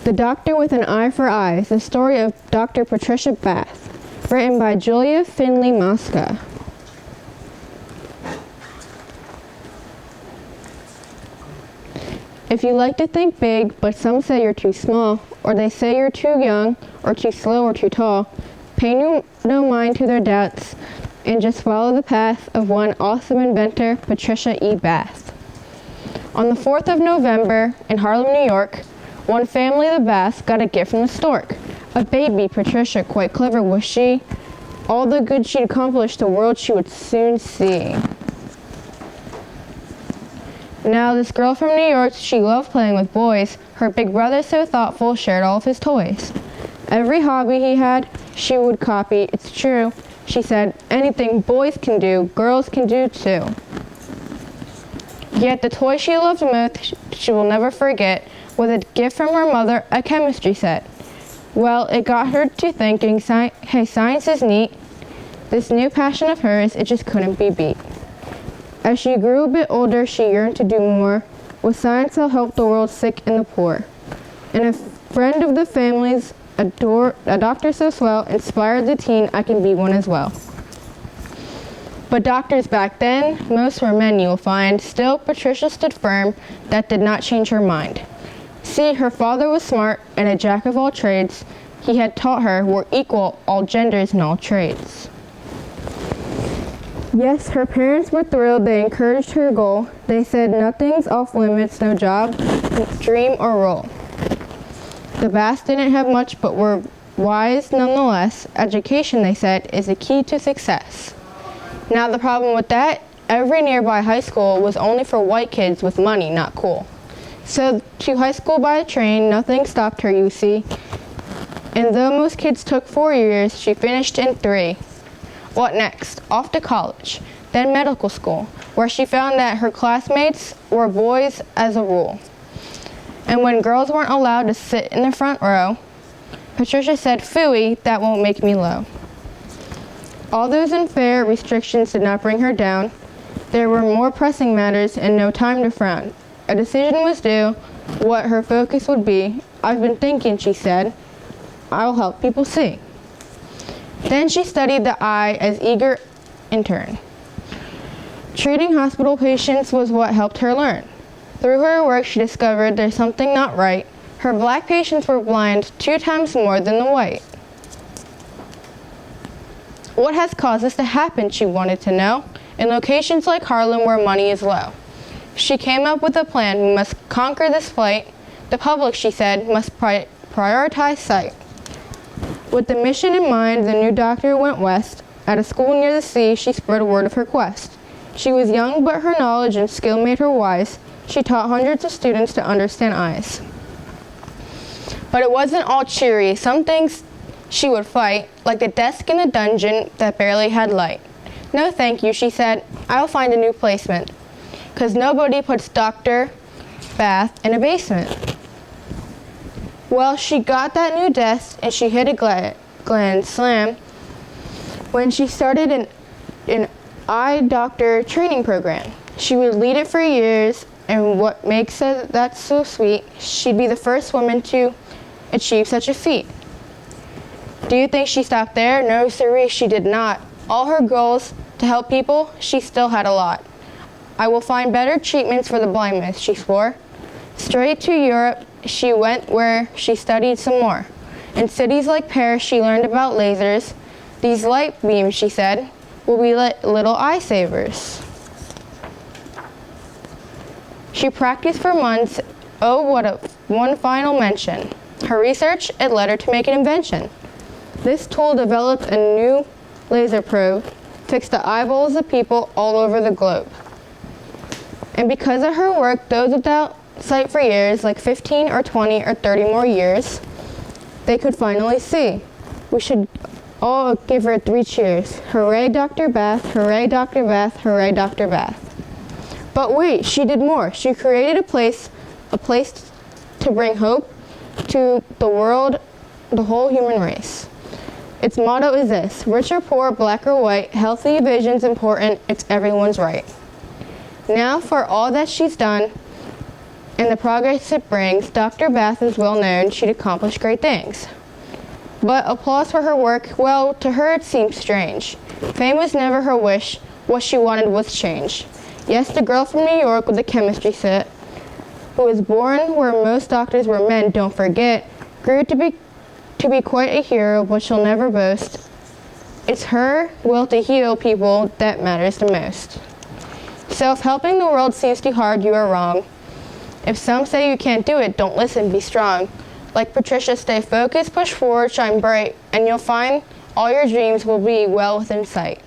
The Doctor with an Eye for Eyes, the story of Dr. Patricia Bath, written by Julia Finley Mosca. If you like to think big, but some say you're too small, or they say you're too young, or too slow, or too tall, pay no mind to their doubts, and just follow the path of one awesome inventor, Patricia E. Bath. On the 4th of November, in Harlem, New York, one family, the Baths, got a gift from the stork. A baby, Patricia, quite clever was she. All the good she'd accomplished, the world she would soon see. Now, this girl from New York, she loved playing with boys. Her big brother, so thoughtful, shared all of his toys. Every hobby he had, she would copy. It's true, she said, anything boys can do, girls can do too. Yet the toy she loved most, she will never forget, was a gift from her mother, a chemistry set. Well, it got her to thinking, hey, science is neat. This new passion of hers, it just couldn't be beat. As she grew a bit older, she yearned to do more. With science, I'll help the world sick and the poor. And a friend of the family's, a doctor so swell, inspired the teen, I can be one as well. But doctors back then, most were men, you'll find. Still, Patricia stood firm. That did not change her mind. See, her father was smart and a jack of all trades. He had taught her we're equal, all genders and all trades. Yes, her parents were thrilled. They encouraged her goal. They said nothing's off limits, no job, dream, or role. The Baths didn't have much, but were wise nonetheless. Education, they said, is the key to success. Now the problem with that, every nearby high school was only for white kids with money, not cool. So to high school by train, nothing stopped her, you see. And though most kids took 4 years, she finished in 3. What next? Off to college, then medical school, where she found that her classmates were boys as a rule. And when girls weren't allowed to sit in the front row, Patricia said, "Phooey, that won't make me low." All those unfair restrictions did not bring her down. There were more pressing matters and no time to frown. A decision was due, what her focus would be. I've been thinking, she said, I'll help people see. Then she studied the eye as eager intern. Treating hospital patients was what helped her learn. Through her work, she discovered there's something not right. Her black patients were blind 2 times more than the white. What has caused this to happen, she wanted to know, in locations like Harlem where money is low. She came up with a plan. We must conquer this fight. The public, she said, must prioritize sight. With the mission in mind, the new doctor went west. At a school near the sea, she spread word of her quest. She was young, but her knowledge and skill made her wise. She taught hundreds of students to understand eyes. But it wasn't all cheery. Some things she would fight, like the desk in a dungeon that barely had light. No thank you, she said. I'll find a new placement. 'Cause nobody puts Dr. Bath in a basement. Well, she got that new desk and she hit a grand slam when she started an eye doctor training program. She would lead it for years, and what makes that so sweet, she'd be the first woman to achieve such a feat. Do you think she stopped there? No, sirree, she did not. All her goals to help people, she still had a lot. I will find better treatments for the blindness, she swore. Straight to Europe, she went where she studied some more. In cities like Paris, she learned about lasers. These light beams, she said, will be little eye savers. She practiced for months. Oh, one final mention. Her research, it led her to make an invention. This tool developed a new laser probe, fixed the eyeballs of people all over the globe. And because of her work, those without sight for years, like 15 or 20 or 30 more years, they could finally see. We should all give her 3 cheers. Hooray, Dr. Bath, hooray, Dr. Bath, hooray, Dr. Bath. But wait, she did more. She created a place to bring hope to the world, the whole human race. Its motto is this: rich or poor, black or white, healthy vision's important, it's everyone's right. Now for all that she's done and the progress it brings, Dr. Bath is well known she'd accomplish great things. But applause for her work, well, to her it seems strange. Fame was never her wish, what she wanted was change. Yes, the girl from New York with the chemistry set, who was born where most doctors were men, don't forget, grew to be quite a hero, but she'll never boast. It's her will to heal people that matters the most. So if helping the world seems too hard, you are wrong. If some say you can't do it, don't listen, be strong. Like Patricia, stay focused, push forward, shine bright, and you'll find all your dreams will be well within sight.